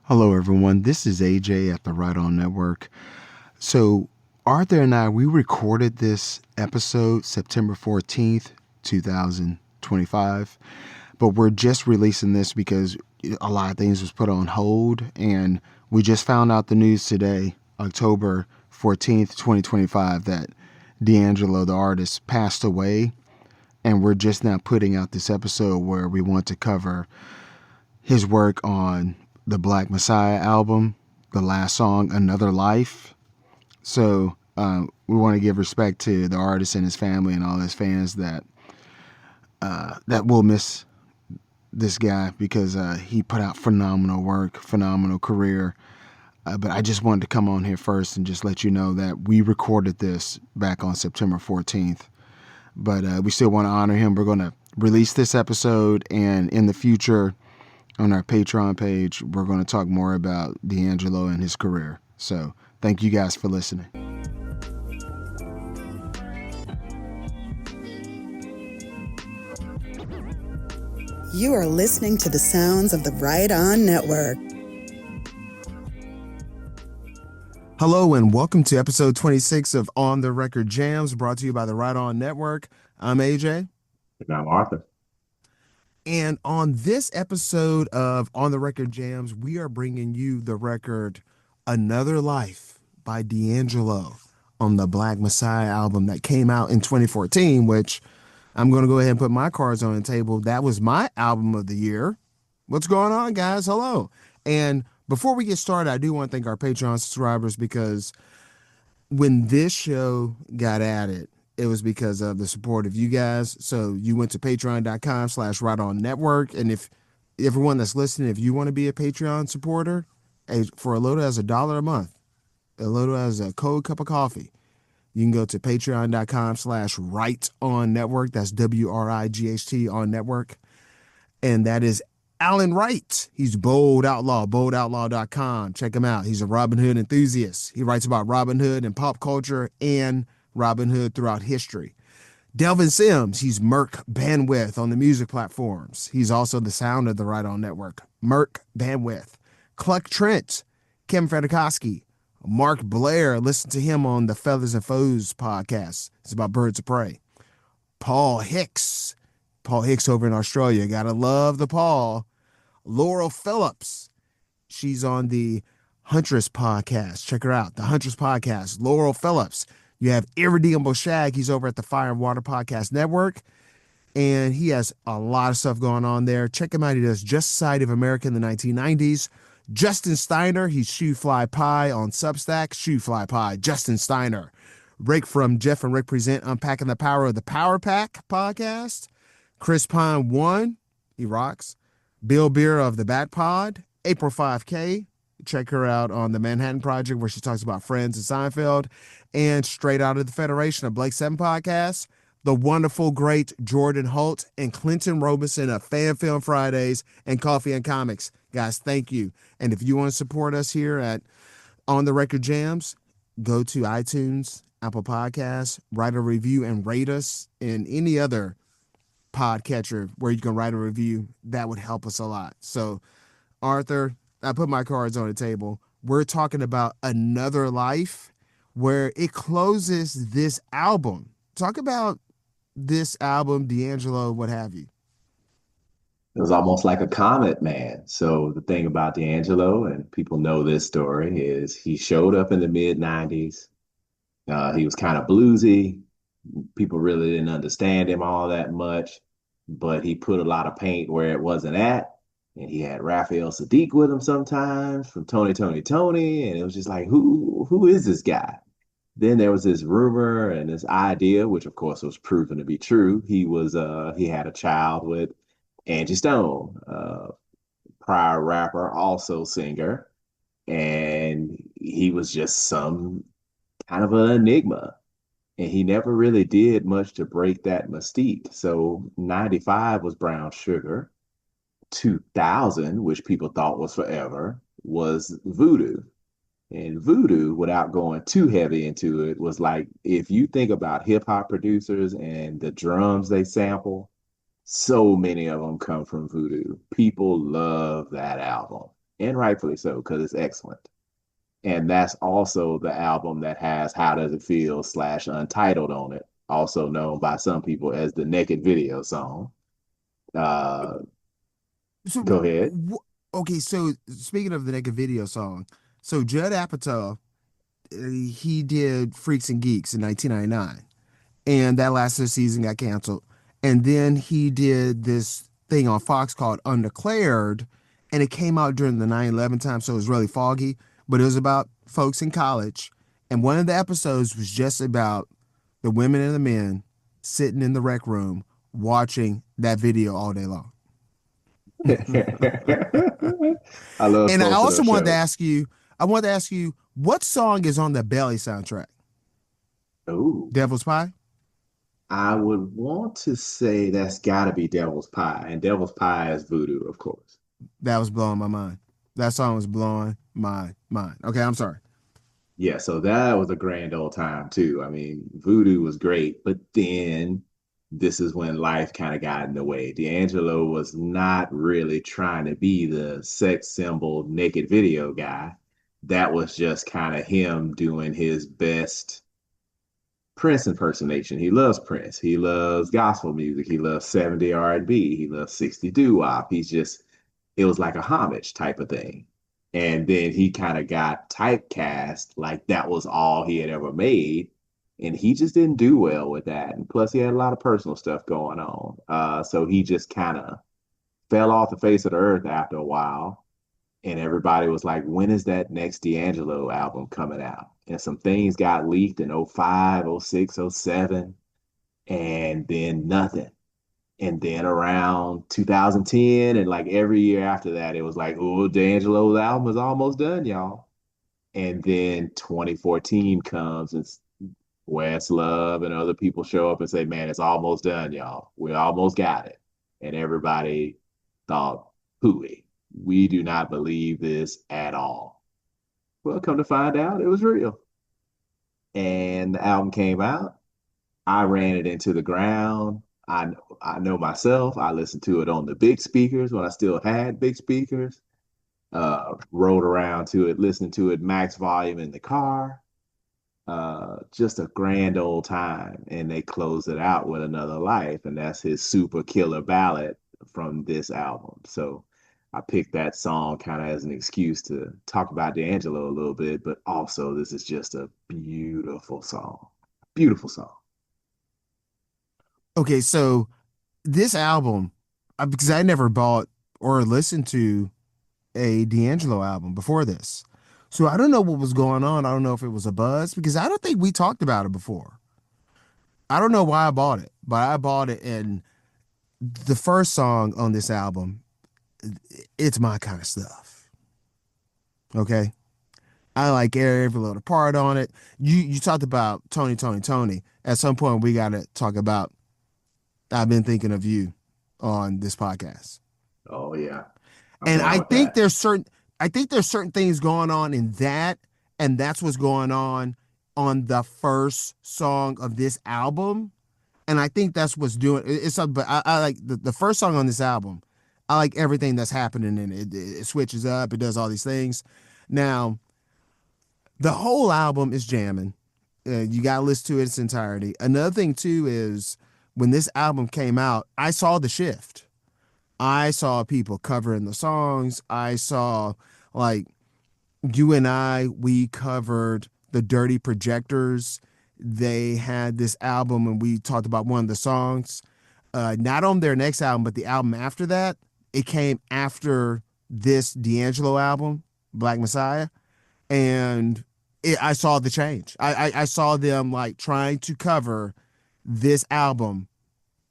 Hello, everyone. This is AJ at the Right On Network. So, Arthur and I, we recorded this episode September 14th, 2025, but we're just releasing this because a lot of things was put on hold, and we just found out the news today, October 14th, 2025, that D'Angelo, the artist, passed away, and we're just now putting out this episode where we want to cover his work on the Black Messiah album, the last song, Another Life. So we want to give respect to the artist and his family and all his fans that will miss this guy because he put out phenomenal work, phenomenal career. But I just wanted to come on here first and just let you know that we recorded this back on September 14th. But we still want to honor him. We're going to release this episode, and in the future, on our Patreon page, we're going to talk more about D'Angelo and his career. So thank you guys for listening. You are listening to the sounds of the Right On Network. Hello and welcome to episode 26 of On the Record Jams, brought to you by the Right On Network. I'm AJ. And I'm Arthur. And on this episode of On the Record Jams, we are bringing you the record Another Life by D'Angelo on the Black Messiah album that came out in 2014, which I'm going to go ahead and put my cards on the table. That was my album of the year. What's going on, guys? Hello. And before we get started, I do want to thank our Patreon subscribers because when this show got added, it was because of the support of you guys. So you went to patreon.com/rightonnetwork. And if everyone that's listening, if you want to be a Patreon supporter, for a little as $1 a month, a little as a cold cup of coffee, you can go to patreon.com/rightonnetwork. That's WRIGHT on network. And that is Alan Wright. He's Bold Outlaw, boldoutlaw.com. Check him out. He's a Robin Hood enthusiast. He writes about Robin Hood and pop culture and Robin Hood throughout history. Delvin Sims, he's Merc Bandwidth on the music platforms. He's also the sound of the Right On Network. Merc Bandwidth. Cluck Trent, Kim Fedakowski, Mark Blair, listen to him on the Feathers and Foes podcast. It's about birds of prey. Paul Hicks over in Australia. Gotta love the Paul. Laurel Phillips, she's on the Huntress podcast. Check her out, the Huntress podcast. Laurel Phillips. You have Irredeemable Shag. He's over at the Fire and Water Podcast Network, and he has a lot of stuff going on there. Check him out. He does Just Society of America in the 1990s. Justin Steiner, he's Shoe Fly Pie on Substack. Shoe Fly Pie, Justin Steiner. Rick from Jeff and Rick Present Unpacking the Power of the Power Pack podcast. Chris Pine 1, he rocks. Bill Beer of the Bat Pod. April 5K. Check her out on the Manhattan Project where she talks about Friends and Seinfeld. And Straight Out of the Federation of Blake 7 podcast. The wonderful, great Jordan Holt and Clinton Robinson of Fan Film Fridays and Coffee and Comics. Guys, thank you. And if you want to support us here at On the Record Jams, go to iTunes, Apple Podcasts, write a review and rate us in any other podcatcher where you can write a review. That would help us a lot. So, Arthur, I put my cards on the table. We're talking about Another Life, where it closes this album. Talk about this album, D'Angelo, what have you. It was almost like a comet, man. So the thing about D'Angelo, and people know this story, is he showed up in the mid-90s. He was kind of bluesy. People really didn't understand him all that much, but he put a lot of paint where it wasn't at. And he had Raphael Sadiq with him sometimes from Tony, Tony, Tony. And it was just like, who is this guy? Then there was this rumor and this idea, which of course was proven to be true. He had a child with Angie Stone, prior rapper, also singer. And he was just some kind of an enigma. And he never really did much to break that mystique. So 95 was Brown Sugar. 2000, which people thought was forever, was Voodoo. And Voodoo, without going too heavy into it, was like, if you think about hip hop producers and the drums they sample, so many of them come from Voodoo. People love that album. and rightfully so, because it's excellent. And that's also the album that has How Does It Feel slash Untitled on it, also known by some people as the Naked Video song. Uh, So, Go ahead. okay, so speaking of the naked video song, so Judd Apatow, he did Freaks and Geeks in 1999, and that last season got canceled. And then he did this thing on Fox called Undeclared, and it came out during the 9/11 time, so it was really foggy, but it was about folks in college. And one of the episodes was just about the women and the men sitting in the rec room watching that video all day long. I love And I both of also those wanted to shows. ask you, I wanted to ask you, what song is on the Belly soundtrack? Ooh, Devil's Pie? I would want to say that's got to be Devil's Pie, and Devil's Pie is Voodoo, of course. That was blowing my mind. That song was blowing my mind. Okay, I'm sorry. Yeah, so that was a grand old time too. I mean, Voodoo was great, but then this is when life kind of got in the way. D'Angelo was not really trying to be the sex symbol naked video guy. That was just kind of him doing his best Prince impersonation. He loves Prince. He loves gospel music. He loves 70 R&B. He loves 60 doo-wop. He's just, it was like a homage type of thing. And then he kind of got typecast like that was all he had ever made. And he just didn't do well with that. And plus, he had a lot of personal stuff going on. So he just kind of fell off the face of the earth after a while. And everybody was like, when is that next D'Angelo album coming out? And some things got leaked in '05, '06, '07, and then nothing. And then around 2010 and like every year after that, it was like, oh, D'Angelo's album is almost done, y'all. And then 2014 comes and Questlove and other people show up and say, man, it's almost done, y'all. We almost got it. And everybody thought, hooey, we do not believe this at all. Well, come to find out, it was real. And the album came out. I ran it into the ground. I know myself. I listened to it on the big speakers when I still had big speakers. Rode around to it, listening to it max volume in the car. Just a grand old time. And they close it out with Another Life, and that's his super killer ballad from this album. So I picked that song kind of as an excuse to talk about D'Angelo a little bit, but also this is just a beautiful song. Beautiful song. Okay, so this album, because I never bought or listened to a D'Angelo album before this. So I don't know what was going on. I don't know if it was a buzz because I don't think we talked about it before. I don't know why I bought it, but I bought it, and the first song on this album, it's my kind of stuff. Okay. I like every little part on it. You talked about Tony, Tony, Tony. At some point, we got to talk about I've Been Thinking of You on this podcast. Oh yeah, I'm And down I with think that. there's certain things going on in that, and that's what's going on the first song of this album. And I think that's what's doing it's but I like the first song on this album. I like everything that's happening in it. It switches up, it does all these things. Now, the whole album is jamming. You got to listen to it in its entirety. Another thing too is when this album came out, I saw the shift. I saw people covering the songs. I saw like you and we covered the Dirty Projectors. They had this album and we talked about one of the songs. Not on their next album, but the album after that. It came after this D'Angelo album, Black Messiah. And I saw the change. I saw them like trying to cover this album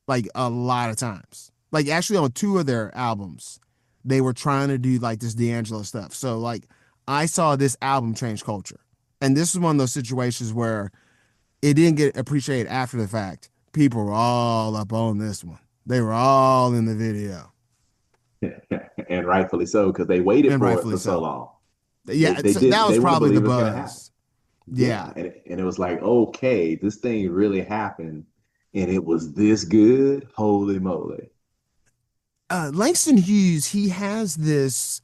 like a lot of times. Like actually on two of their albums, they were trying to do like this D'Angelo stuff. So like I saw this album change culture. And this is one of those situations where it didn't get appreciated after the fact. People were all up on this one. They were all in the video. And rightfully so, because they waited And for it rightfully for so so. long. Yeah, so that was They wouldn't probably the believe it was gonna happen. buzz. Yeah, Yeah. and it was like, okay, this thing really happened, and it was this good. Holy moly! Langston Hughes, he has this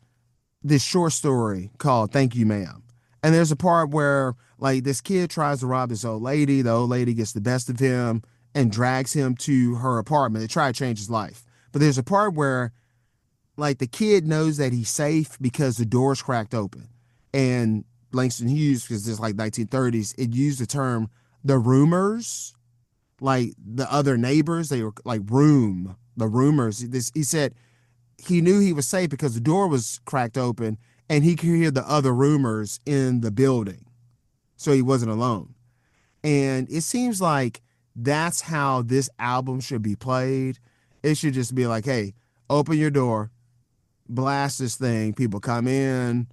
this short story called Thank You, Ma'am. And there's a part where like this kid tries to rob this old lady. The old lady gets the best of him and drags him to her apartment. They try to change his life. But there's a part where like the kid knows that he's safe because the door's cracked open. And Langston Hughes, because it's like 1930s, it used the term the rumors, like the other neighbors, they were like the rumors. This he said he knew he was safe because the door was cracked open and he could hear the other rumors in the building. So he wasn't alone. And it seems like that's how this album should be played. It should just be like, hey, open your door, blast this thing. People come in,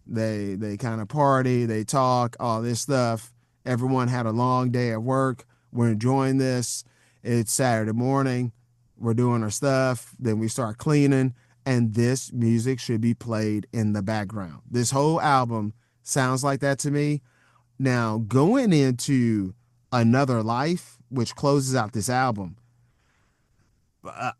they kind of party, they talk, all this stuff. Everyone had a long day at work. We're enjoying this. It's Saturday morning. We're doing our stuff. Then we start cleaning, and this music should be played in the background. This whole album sounds like that to me. Now, going into Another Life, which closes out this album,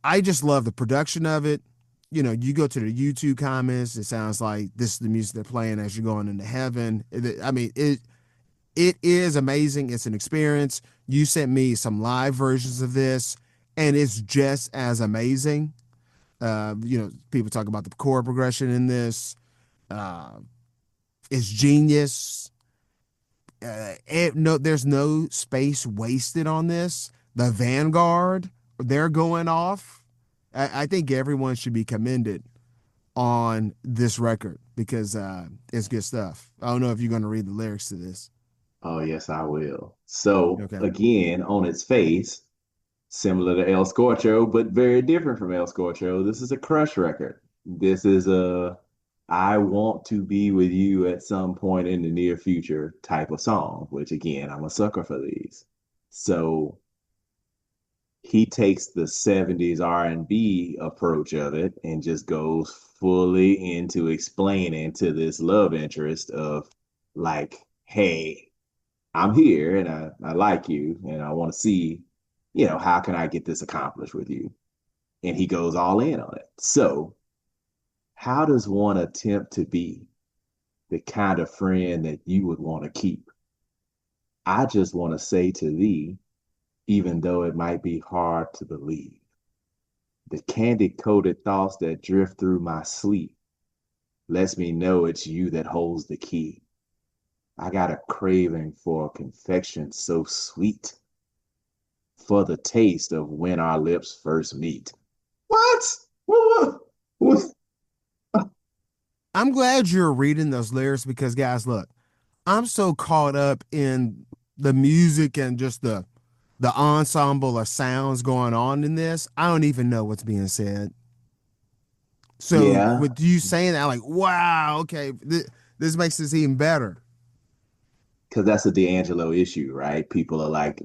I just love the production of it. You know, you go to the YouTube comments, it sounds like this is the music they're playing as you're going into heaven. I mean, it is amazing. It's an experience. You sent me some live versions of this, and it's just as amazing. People talk about the chord progression in this. Uh, it's genius. No, there's no space wasted on this. The Vanguard, they're going off. I think everyone should be commended on this record because it's good stuff. I don't know if you're going to read the lyrics to this. Oh, yes, I will. So Okay. again, on its face, similar to El Scorcho, but very different from El Scorcho. This is a crush record. This is a I want to be with you at some point in the near future type of song, which again, I'm a sucker for these. So he takes the 70s R&B approach of it and just goes fully into explaining to this love interest of like, hey, I'm here and I like you and I want to see, how can I get this accomplished with you? And he goes all in on it. So, how does one attempt to be the kind of friend that you would want to keep? I just want to say to thee, even though it might be hard to believe, the candy coated thoughts that drift through my sleep lets me know it's you that holds the key. I got a craving for a confection so sweet, for the taste of when our lips first meet. What? What? I'm glad you're reading those lyrics because, guys, look, I'm so caught up in the music and just the ensemble of sounds going on in this. I don't even know what's being said. So Yeah, with you saying that, I'm like, wow, okay, this makes this even better. because that's a D'Angelo issue, right? People are like,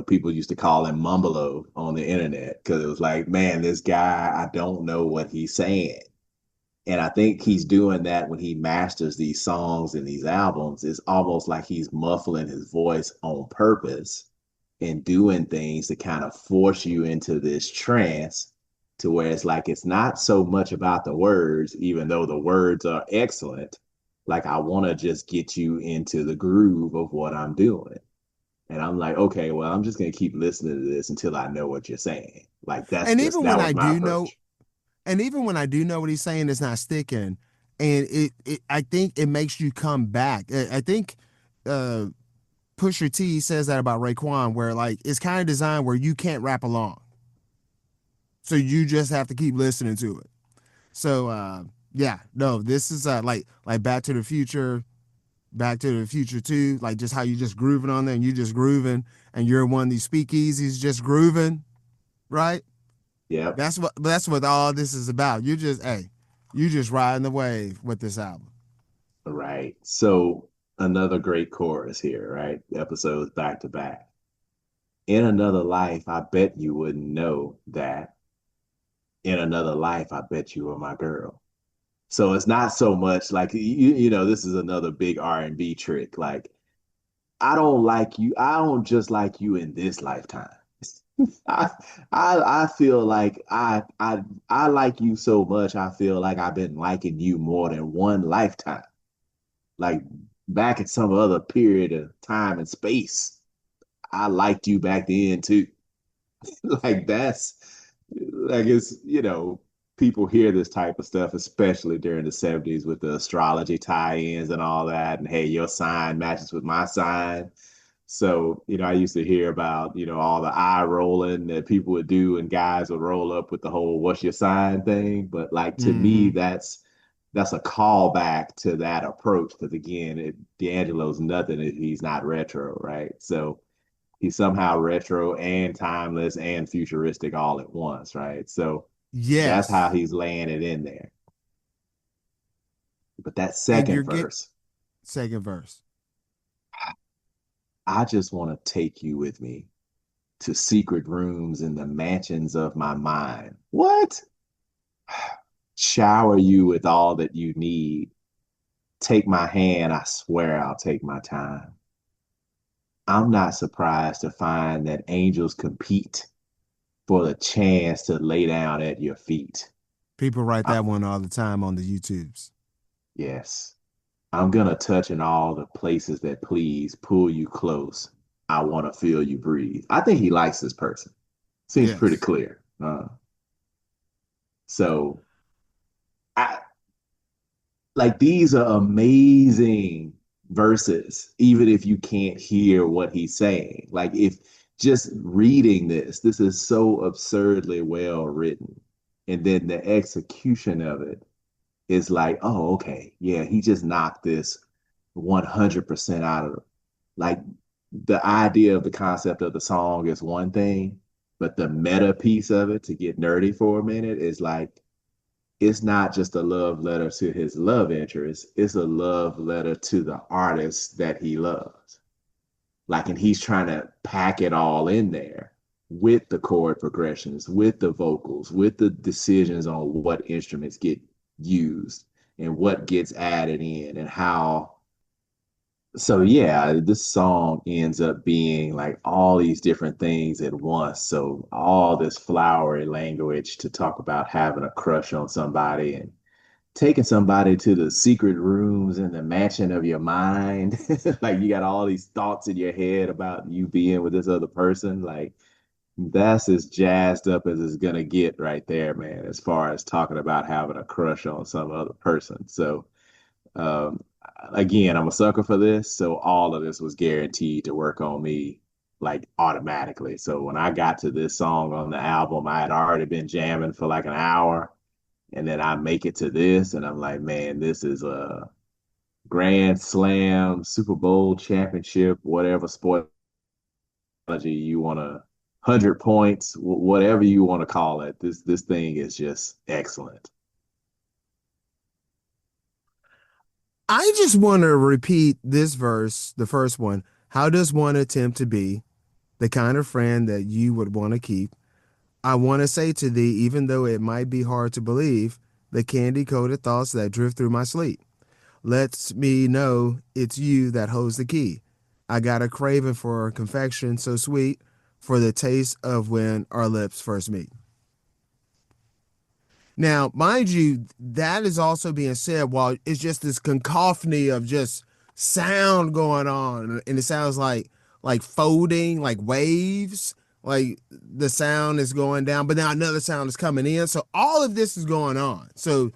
people used to call him Mumbolo on the internet because it was like, man, this guy, I don't know what he's saying. And I think he's doing that when he masters these songs and these albums. It's almost like he's muffling his voice on purpose and doing things to kind of force you into this trance to where it's like it's not so much about the words, even though the words are excellent. Like I want to just get you into the groove of what I'm doing. And I'm like, okay, well, I'm just gonna keep listening to this until I know what you're saying. Like And even that when was I my do know, approach. and even when I do know what he's saying, it's not sticking. And I think it makes you come back. I think uh, Pusha T says that about Raekwon, where like it's kind of designed where you can't rap along, so you just have to keep listening to it. So yeah, no, this is like Back to the Future too, like just how you just grooving on there and you just grooving, and you're one of these speakeasies just grooving, right? Yep. That's what all this is about. You just riding the wave with this album. Right. So another great chorus here, right? Episodes back to back. In another life, I bet you wouldn't know that. In another life, I bet you were my girl. So it's not so much like this is another big R&B trick. Like I don't like you. I don't just like you in this lifetime. I I feel like I like you so much. I feel like I've been liking you more than one lifetime. Like back at some other period of time and space, I liked you back then too. Like that's like it's people hear this type of stuff, especially during the 70s with the astrology tie-ins and all that, and hey, your sign matches with my sign. So, I used to hear about, all the eye rolling that people would do and guys would roll up with the whole what's your sign thing. But like to me, Hmm. that's a callback to that approach. Because again, D'Angelo's nothing if he's not retro, right? So he's somehow retro and timeless and futuristic all at once, right? So that's how Yes. he's laying it in there. But that And second you're get verse, second verse. I just want to take you with me to secret rooms in the mansions of my mind. What? Shower you with all that you need. Take my hand, I swear I'll take my time. I'm not surprised to find that angels compete for the chance to lay down at your feet. People write I, that one all the time on the YouTubes. yes, I'm gonna touch in all the places that please pull you close. I want to feel you breathe. I think he likes this person. Seems pretty Yes. clear. So I like these are amazing verses, even if you can't hear what he's saying. Like if just reading this is so absurdly well written. And then the execution of it is like, oh, okay, yeah, he just knocked this 100% out of it. Like the idea of the concept of the song is one thing, but the meta piece of it, to get nerdy for a minute, is like it's not just a love letter to his love interest, it's a love letter to the artist that he loves. Like, and he's trying to pack it all in there with the chord progressions, with the vocals, with the decisions on what instruments get used and what gets added in and how. So yeah, this song ends up being like all these different things at once. So all this flowery language to talk about having a crush on somebody and taking somebody to the secret rooms in the mansion of your mind. Like you got all these thoughts in your head about you being with this other person. Like that's as jazzed up as it's gonna get right there, man, as far as talking about having a crush on some other person. So um again, I'm a sucker for this. So all of this was guaranteed to work on me like automatically. So when I got to this song on the album, I had already been jamming for like an hour and then I make it to this, and I'm like, man, this is a Grand Slam, Super Bowl championship, whatever sport you want to, 100 points, whatever you want to call it. This thing is just excellent. I just want to repeat this verse, the first one. How does one attempt to be the kind of friend that you would want to keep? I want to say to thee, even though it might be hard to believe, the candy coated thoughts that drift through my sleep lets me know it's you that holds the key. I got a craving for confection so sweet, for the taste of when our lips first meet. Now, mind you, that is also being said while it's just this cacophony of just sound going on, and it sounds like folding, like waves, like the sound is going down, but now another sound is coming in. So all of this is going on. So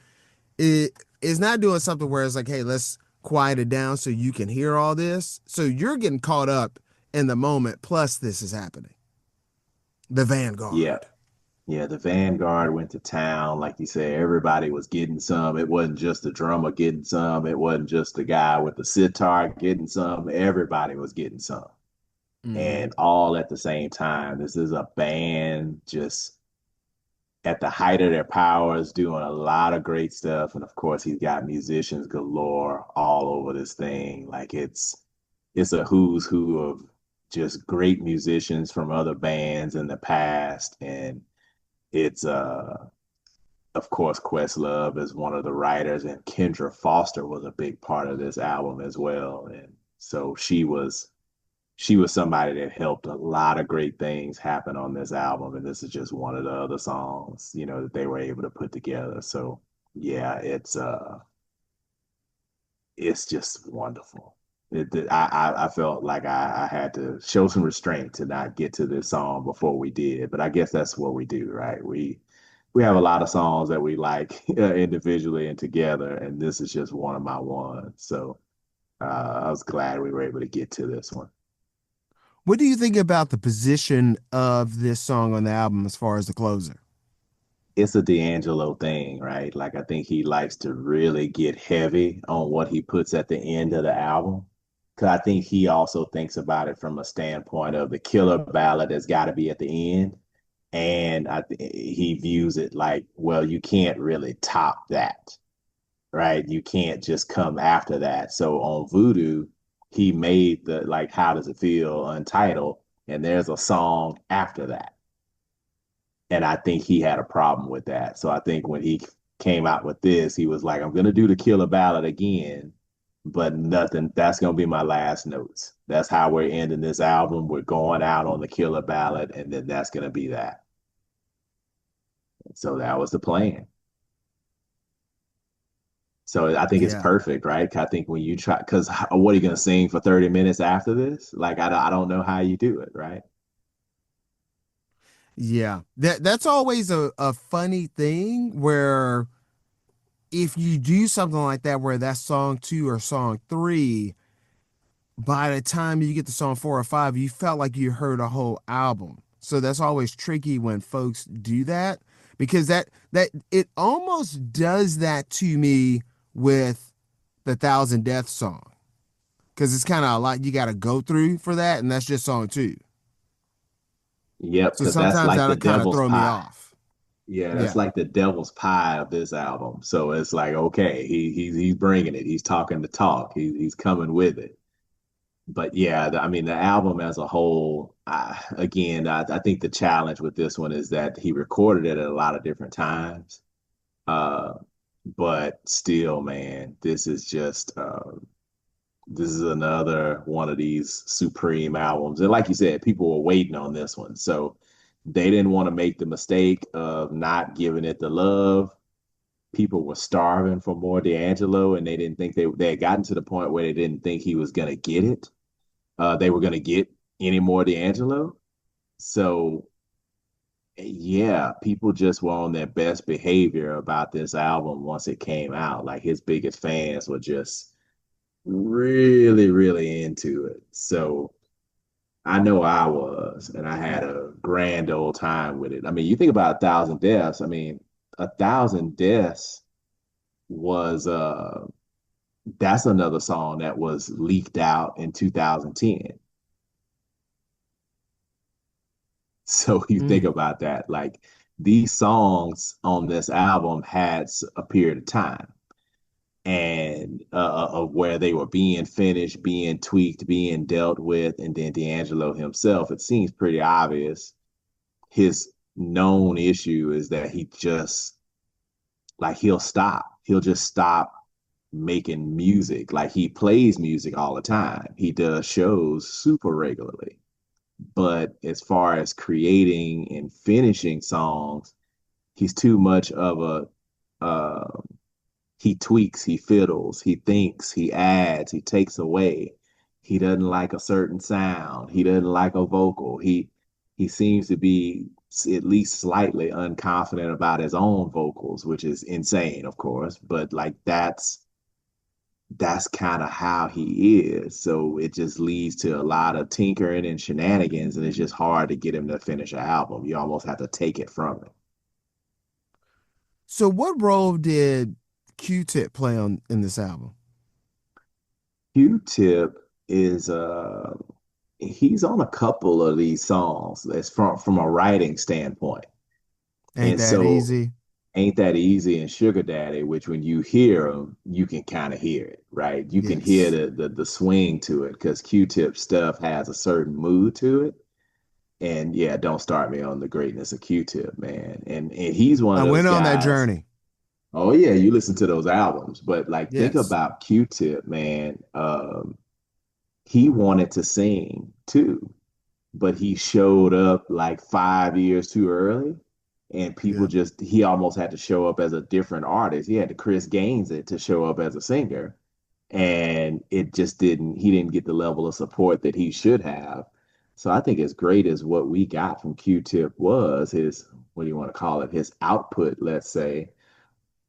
it is not doing something where it's like, hey, let's quiet it down so you can hear all this. So you're getting caught up in the moment. Plus, this is happening. The Yeah. Vanguard. Yeah, the Vanguard went to town. Like you said, everybody was getting some. It wasn't just the drummer getting some. It wasn't just the guy with the sitar getting some. Everybody was getting some. Mm-hmm. And all at the same time. This is a band just at the height of their powers, doing a lot of great stuff. And of course, he's got musicians galore all over this thing. Like it's a who's who of just great musicians from other bands in the past. And it's of course, Questlove is one of the writers, and Kendra Foster was a big part of this album as well. And so she was she was somebody that helped a lot of great things happen on this album, and this is just one of the other songs, that they were able to put together. So yeah, it's just wonderful. I felt like I had to show some restraint to not get to this song before we did, but I guess that's what we do, right? We have a lot of songs that we like individually and together, and this is just one of my ones. So I was glad we were able to get to this one. What do you think about the position of this song on the album as far as the closer? It's a D'Angelo thing, right? Like I think he likes to really get heavy on what he puts at the end of the album. Cause I think he also thinks about it from a standpoint of the killer ballad that's got to be at the end. And he views it like, well, you can't really top that, right? You can't just come after that. So on Voodoo, he made the like, How Does It Feel Untitled, and there's a song after that. And I think he had a problem with that. So I think when he came out with this, he was like, I'm going to do the killer ballad again, but nothing, that's going to be my last notes. That's how we're ending this album. We're going out on the killer ballad, and then that's going to be that. So that was the plan. So I think it's Yeah. perfect, right? I think when you try, because what are you going to sing for 30 minutes after this? Like, I don't know how you do it, right? Yeah. That's always a funny thing where if you do something like that where that's song two or song three, by the time you get to song four or five, you felt like you heard a whole album. So that's always tricky when folks do that because that it almost does that to me with the Thousand Deaths song. Because it's kind of a lot you got to go through for that, and that's just song two. Yep, So because that's sometimes like the that'll kind of devil's throw me pie. off. Yeah, that's Yeah. like the devil's pie of this album. So it's like, okay, he's bringing it. He's talking the talk. He's coming with it. But yeah, I mean, the album as a whole, again, I think the challenge with this one is that he recorded it at a lot of different times. Uh, but still, man, this is another one of these supreme albums. And like you said, people were waiting on this one. So they didn't want to make the mistake of not giving it the love. People were starving for more D'Angelo, and they didn't think they had gotten to the point where they didn't think he was going to get it. They were going to get any more D'Angelo. So yeah, people just were on their best behavior about this album once it came out. Like his biggest fans were just really, really into it. So I know I was, and I had a grand old time with it. I mean, you think about A Thousand Deaths. I mean, A Thousand Deaths was that's another song that was leaked out in 2010. So you think Mm. about that, like these songs on this album had a period of time and of where they were being finished, being tweaked, being dealt with, and then D'Angelo himself. It seems pretty obvious his known issue is that he just like he'll stop. He'll just stop making music. Like he plays music all the time. He does shows super regularly. But as far as creating and finishing songs, he's too much of he tweaks, he fiddles, he thinks, he adds, he takes away. He doesn't like a certain sound. He doesn't like a vocal. He seems to be at least slightly unconfident about his own vocals, which is insane, of course. But like that's kind of how he is. So it just leads to a lot of tinkering and shenanigans, and it's just hard to get him to finish an album. You almost have to take it from him. So what role did Q-Tip play on in this album? Q-Tip is he's on a couple of these songs that's from a writing standpoint. Ain't And that so easy? Ain't That Easy and Sugar Daddy, which when you hear them, you can kind of hear it, right? You can hear Yes. the swing to it because Q-Tip stuff has a certain mood to it. And yeah, don't start me on the greatness of Q-Tip, man. And he's one I of those went on that guys. journey. Oh yeah, you listen to those albums, but like think Yes. about Q-Tip, man. he wanted to sing too, but he showed up like 5 years too early. And people Yeah. just, he almost had to show up as a different artist. He had to Chris Gaines it to show up as a singer. And it just didn't, he didn't get the level of support that he should have. So I think as great as what we got from Q-Tip was his, what do you want to call it, his output, let's say,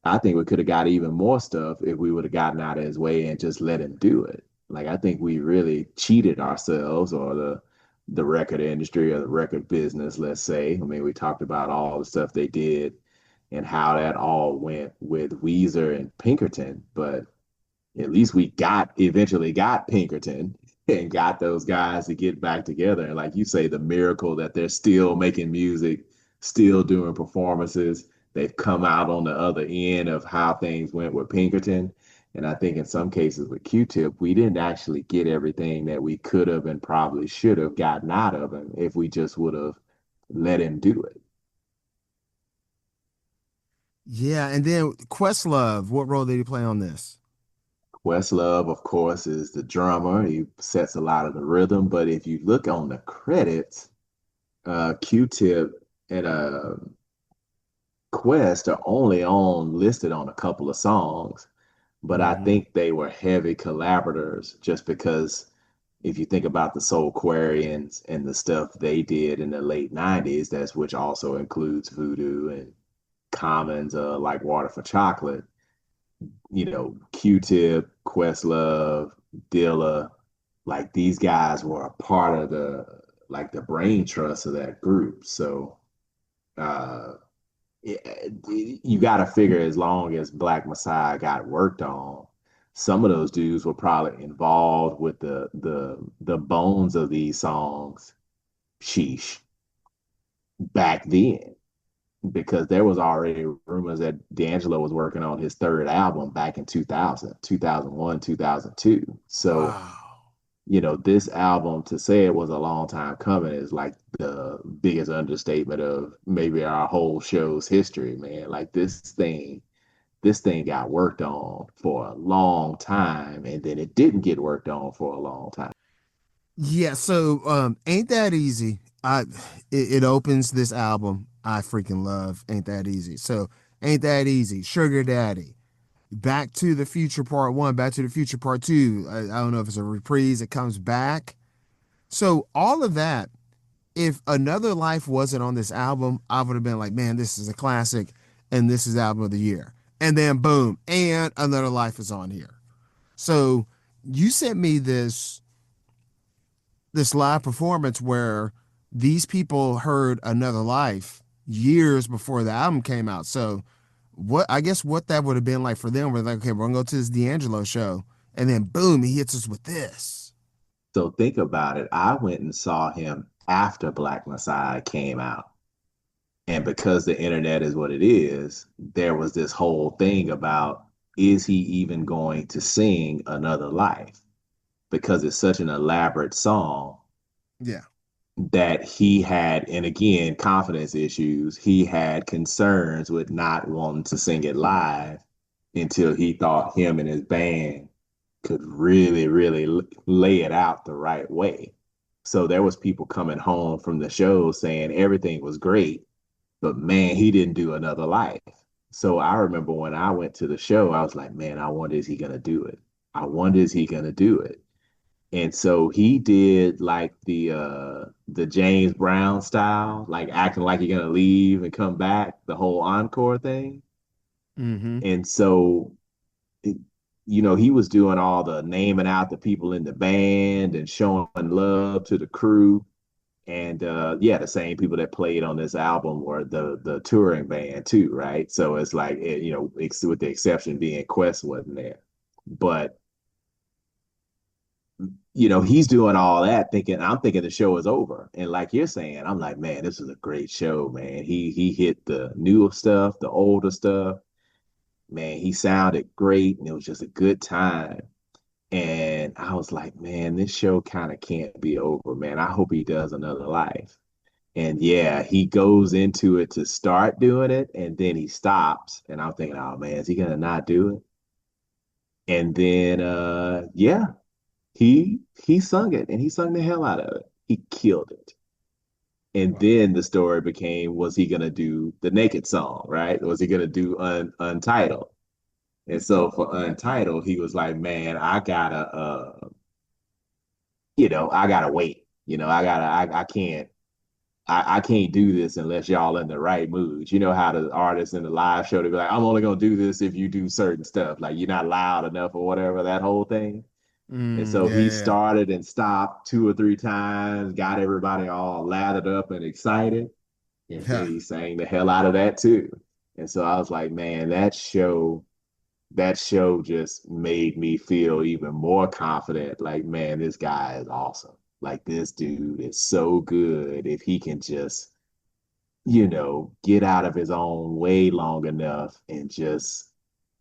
I think we could have got even more stuff if we would have gotten out of his way and just let him do it. Like I think we really cheated ourselves or the record industry or the record business, let's say. I mean, we talked about all the stuff they did and how that all went with Weezer and Pinkerton, but at least we got eventually got Pinkerton and got those guys to get back together. And like you say, the miracle that they're still making music, still doing performances. They've come out on the other end of how things went with Pinkerton. And I think in some cases with Q-Tip, we didn't actually get everything that we could have and probably should have gotten out of him if we just would have let him do it. Yeah, and then Questlove, what role did he play on this? Questlove, of course, is the drummer. He sets a lot of the rhythm. But if you look on the credits, Q-Tip and Quest are only on listed on a couple of songs, but I Hmm. think they were heavy collaborators just because if you think about the Soulquarians and the stuff they did in the late 90s, that's which also includes Voodoo and Commons, like Water for Chocolate, Q-Tip, Questlove, Dilla, like these guys were a part of the brain trust of that group. So uh you got to figure as long as Black Messiah got worked on, some of those dudes were probably involved with the bones of these songs, sheesh, back then. Because there was already rumors that D'Angelo was working on his third album back in 2000, 2001, 2002. So Wow. this album, to say it was a long time coming is like the biggest understatement of maybe our whole show's history, man. Like this thing got worked on for a long time, and then it didn't get worked on for a long time. Yeah, so Ain't That Easy. It opens this album. I freaking love Ain't That Easy. So Ain't That Easy, Sugar Daddy, Back to the Future Part 1, Back to the Future Part 2. I don't know if it's a reprise, it comes back. So all of that, if Another Life wasn't on this album, I would have been like, man, this is a classic and this is album of the year. And then boom, and Another Life is on here. So you sent me this live performance where these people heard Another Life years before the album came out. So what I guess what that would have been like for them was like, okay, we're gonna go to this D'Angelo show, and then boom, he hits us with this. So think about it. I went and saw him after Black Messiah came out. And because the internet is what it is, there was this whole thing about is he even going to sing Another Life? Because it's such an elaborate song Yeah. that he had, and again, confidence issues. He had concerns with not wanting to sing it live until he thought him and his band could really, really lay it out the right way. So there was people coming home from the show saying everything was great, but man, he didn't do Another Life. So I remember when I went to the show, I was like, man, I wonder is he gonna do it? I wonder is he gonna do it? And so he did like the James Brown style, like acting like you're gonna leave and come back, the whole encore thing. Mm-hmm. And so it, he was doing all the naming out the people in the band and showing love to the crew. And yeah, the same people that played on this album were the touring band too, right? So it's like with the exception being Quest wasn't there. But he's doing all that thinking I'm thinking the show is over. And like you're saying, I'm like, man, this is a great show, man. He hit the newer stuff, the older stuff. Man, he sounded great and it was just a good time. And I was like, man, this show kind of can't be over, man. I hope he does Another Life. And yeah, he goes into it to start doing it and then he stops. And I'm thinking, oh man, is he gonna not do it? And then yeah, He sung it and he sung the hell out of it. He killed it. And Wow. then the story became, was he gonna do the naked song, right? Was he gonna do Untitled? And so for Untitled, he was like, man, I gotta wait. I can't do this unless y'all in the right mood. You know how the artists in the live show, they be like, I'm only gonna do this if you do certain stuff. Like you're not loud enough or whatever, that whole thing. And so Yeah, he yeah, started and stopped 2 or 3 times, got everybody all lathered up and excited. And then yeah. he sang the hell out of that too. And so I was like, man, that show just made me feel even more confident. Like, man, this guy is awesome. Like, this dude is so good. If he can just, get out of his own way long enough and just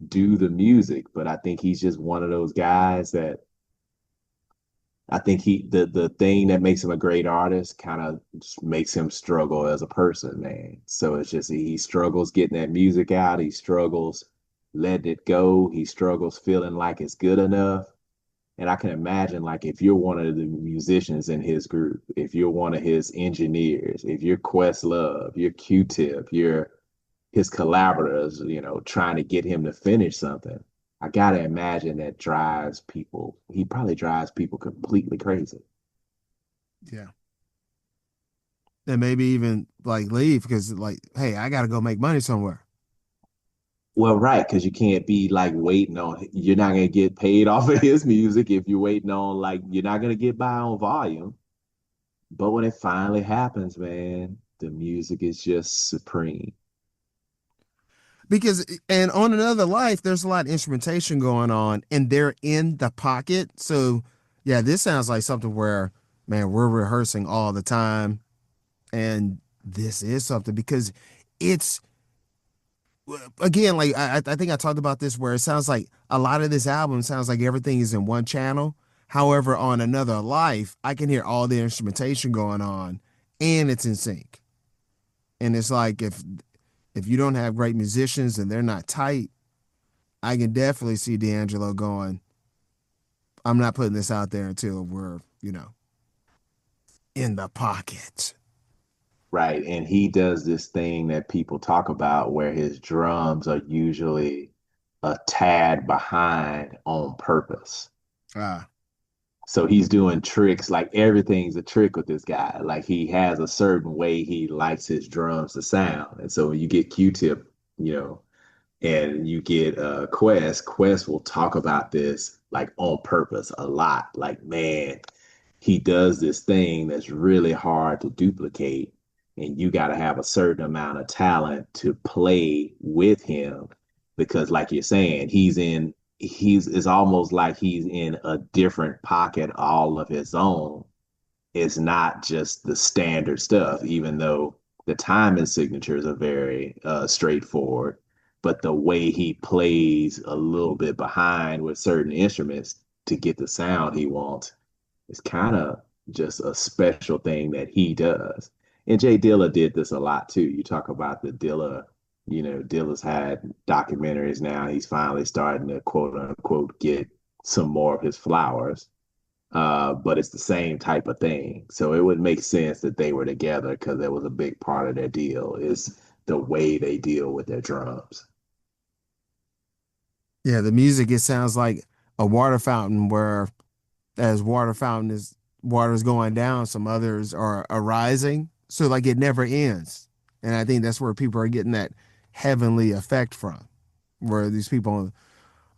do the music. But I think he's just one of those guys that I think the thing that makes him a great artist kind of makes him struggle as a person, man. So it's just he struggles getting that music out. He struggles letting it go. He struggles feeling like it's good enough. And I can imagine, like, if you're one of the musicians in his group, if you're one of his engineers, if you're Questlove, you're Q-Tip, you're his collaborators, trying to get him to finish something. I gotta imagine that drives people. He probably drives people completely crazy. Yeah. And maybe even like leave because like, hey, I gotta go make money somewhere. Well, right, because you can't be like waiting on. You're not gonna get paid off of his music if you're waiting on like you're not gonna get by on volume. But when it finally happens, man, the music is just supreme. Because and on another life, there's a lot of instrumentation going on, and they're in the pocket. So yeah, this sounds like something where, man, we're rehearsing all the time, and this is something because it's again like I think I talked about this where it sounds like a lot of this album sounds like everything is in one channel. However, on another life, I can hear all the instrumentation going on, and it's in sync. And it's like if you don't have great musicians and they're not tight, I can definitely see D'Angelo going, I'm not putting this out there until we're, in the pocket. Right. And he does this thing that people talk about where his drums are usually a tad behind on purpose. Ah, So he's doing tricks, like everything's a trick with this guy. Like he has a certain way he likes his drums to sound. And so when you get Q-Tip, you know, and you get Quest will talk about this like on purpose a lot. Like, man, he does this thing that's really hard to duplicate, and you got to have a certain amount of talent to play with him because, like you're saying, he's it's almost like he's in a different pocket all of his own. It's not just the standard stuff, even though the timing signatures are very straightforward. But the way he plays a little bit behind with certain instruments to get the sound he wants is kind of just a special thing that he does. And Jay Dilla did this a lot too. You talk about the Dilla, Dilla's had documentaries now. He's finally starting to quote unquote get some more of his flowers, but it's the same type of thing. So it would make sense that they were together because that was a big part of their deal is the way they deal with their drums. yeah, the music, it sounds like a water fountain where as water is going down, some others are arising. So like it never ends. And I think that's where people are getting that heavenly effect from, where these people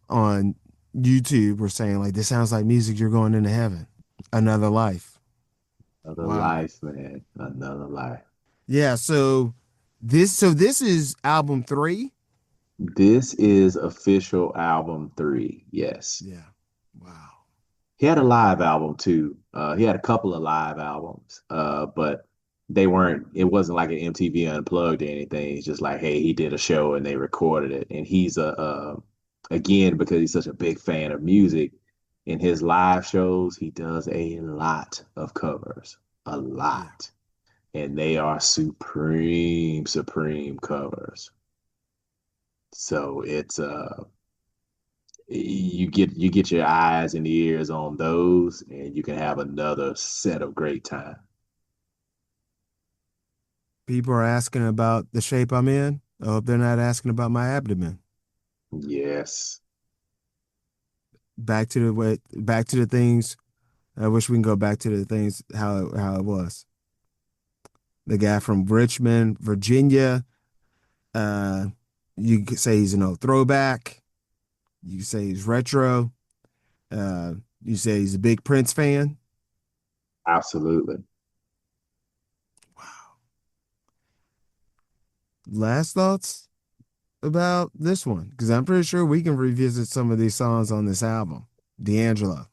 on YouTube were saying like this sounds like music you're going into heaven, another life. Another Wow. life, man. Another life. Yeah, so this is album 3. This is official album 3. Yes. Yeah. Wow. He had a live album too. He had a couple of live albums, but it wasn't like an MTV Unplugged or anything. It's just like, hey, he did a show and they recorded it. And again, because he's such a big fan of music, in his live shows, he does a lot of covers, a Yeah. lot. And they are supreme, supreme covers. So You get your eyes and ears on those, and you can have another set of great time. People are asking about the shape I'm in. I hope they're not asking about my abdomen. Yes, Back to the things. I wish we can go back to the things how it was. The guy from Richmond, Virginia. Uh, you could say he's an old throwback. You could say he's retro. Uh, you say he's a big Prince fan. absolutely. Last thoughts about this one? Because I'm pretty sure we can revisit some of these songs on this album. D'Angelo,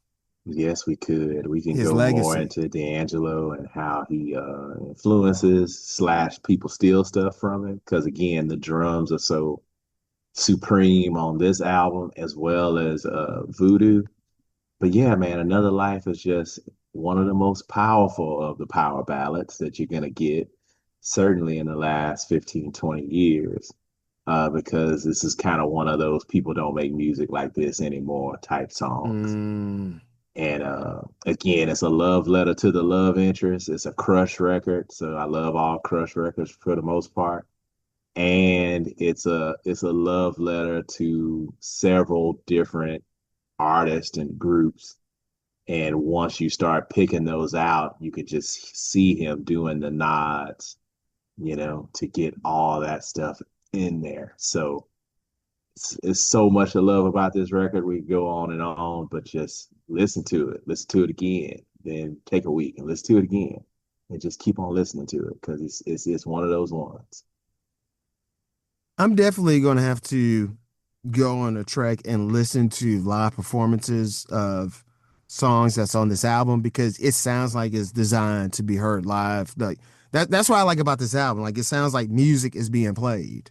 Yes, we could. We can his go more legacy. into D'Angelo and how he influences slash people steal stuff from him. Because again, the drums are so supreme on this album as well as Voodoo. But yeah, man, Another Life is just one of the most powerful of the power ballads that you're gonna get, certainly in the last 15, 20 years. Because this is kind of one of those people don't make music like this anymore type songs. Mm, And again, it's a love letter to the love interest. It's a crush record, so I love all crush records for the most part. And it's a love letter to several different artists and groups. And once you start picking those out, you could just see him doing the nods, to get all that stuff in there. So it's so much to love about this record. We go on and on, but just listen to it again, then take a week and listen to it again, and just keep on listening to it because it's one of those ones. I'm definitely going to have to go on a trek and listen to live performances of songs that's on this album because it sounds like it's designed to be heard live. Like that's what I like about this album. Like it sounds like music is being played.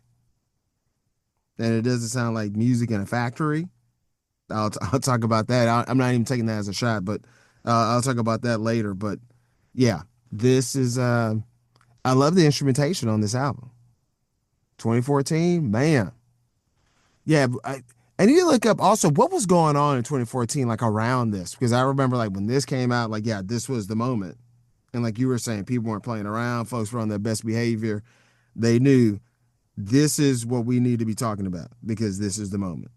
And it doesn't sound like music in a factory. I'll talk about that. I'm not even taking that as a shot, but I'll talk about that later. But yeah, this is I love the instrumentation on this album. 2014, man. Yeah, I need to look up also what was going on in 2014, like around this, because I remember like when this came out, like yeah, this was the moment, and like you were saying, people weren't playing around, folks were on their best behavior. They knew this is what we need to be talking about because this is the moment.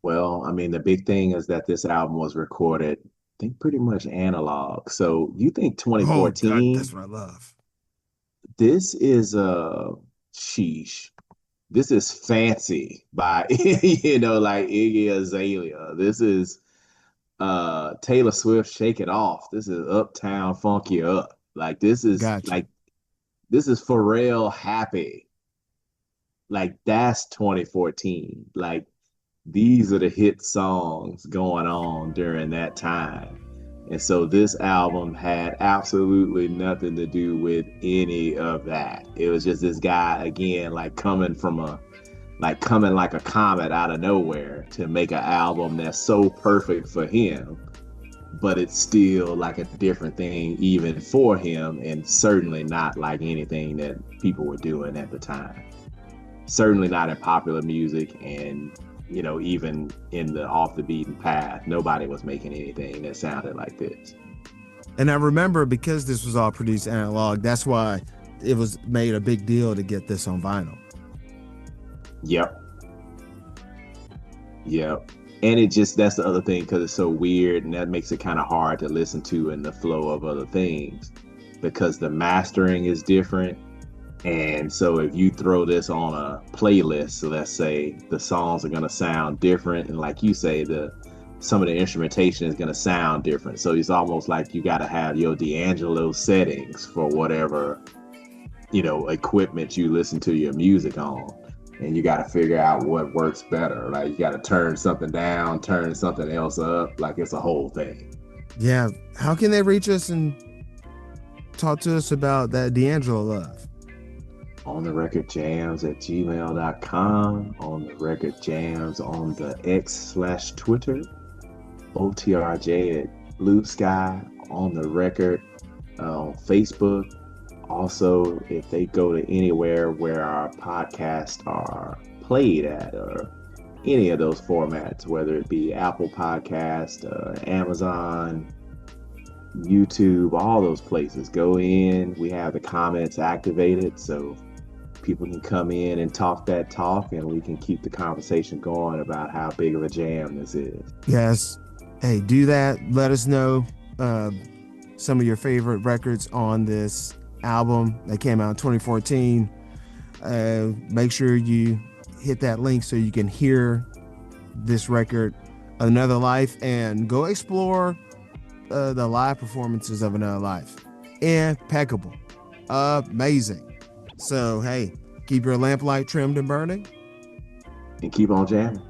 Well, I mean, the big thing is that this album was recorded, I think, pretty much analog. So you think Oh God, that's 2014? what I love. This is sheesh. This is fancy by like Iggy Azalea. This is Taylor Swift Shake It Off. This is Uptown Funk You Up. Gotcha. This is Pharrell Happy. Like that's 2014. Like these are the hit songs going on during that time. And so this album had absolutely nothing to do with any of that. It was just this guy again, coming like a comet out of nowhere to make an album that's so perfect for him, but it's still like a different thing even for him, and certainly not like anything that people were doing at the time. Certainly not in popular music, and even in the off the beaten path, nobody was making anything that sounded like this. And I remember because this was all produced analog, that's why it was made a big deal to get this on vinyl. Yep. Yep. And it just, that's the other thing, because it's so weird, and that makes it kind of hard to listen to in the flow of other things because the mastering is different. And so if you throw this on a playlist, so let's say the songs are going to sound different, and like you say, some of the instrumentation is going to sound different. So it's almost like you got to have your D'Angelo settings for whatever equipment you listen to your music on, and you got to figure out what works better. Like you got to turn something down, turn something else up. Like it's a whole thing. Yeah. How can they reach us and talk to us about that D'Angelo love? ontherecordjams@gmail.com, on the record jams on the X/Twitter, OTRJ at Blue Sky, on the record on Facebook. Also, if they go to anywhere where our podcasts are played at, or any of those formats, whether it be Apple Podcast, Amazon, YouTube, all those places. Go in. We have the comments activated so people can come in and talk that talk, and we can keep the conversation going about how big of a jam this is. Yes. Hey, do that. Let us know some of your favorite records on this album that came out in 2014. Make sure you hit that link so you can hear this record, Another Life, and go explore the live performances of Another Life. Impeccable. Amazing. So, hey, keep your lamplight trimmed and burning. And keep on jamming.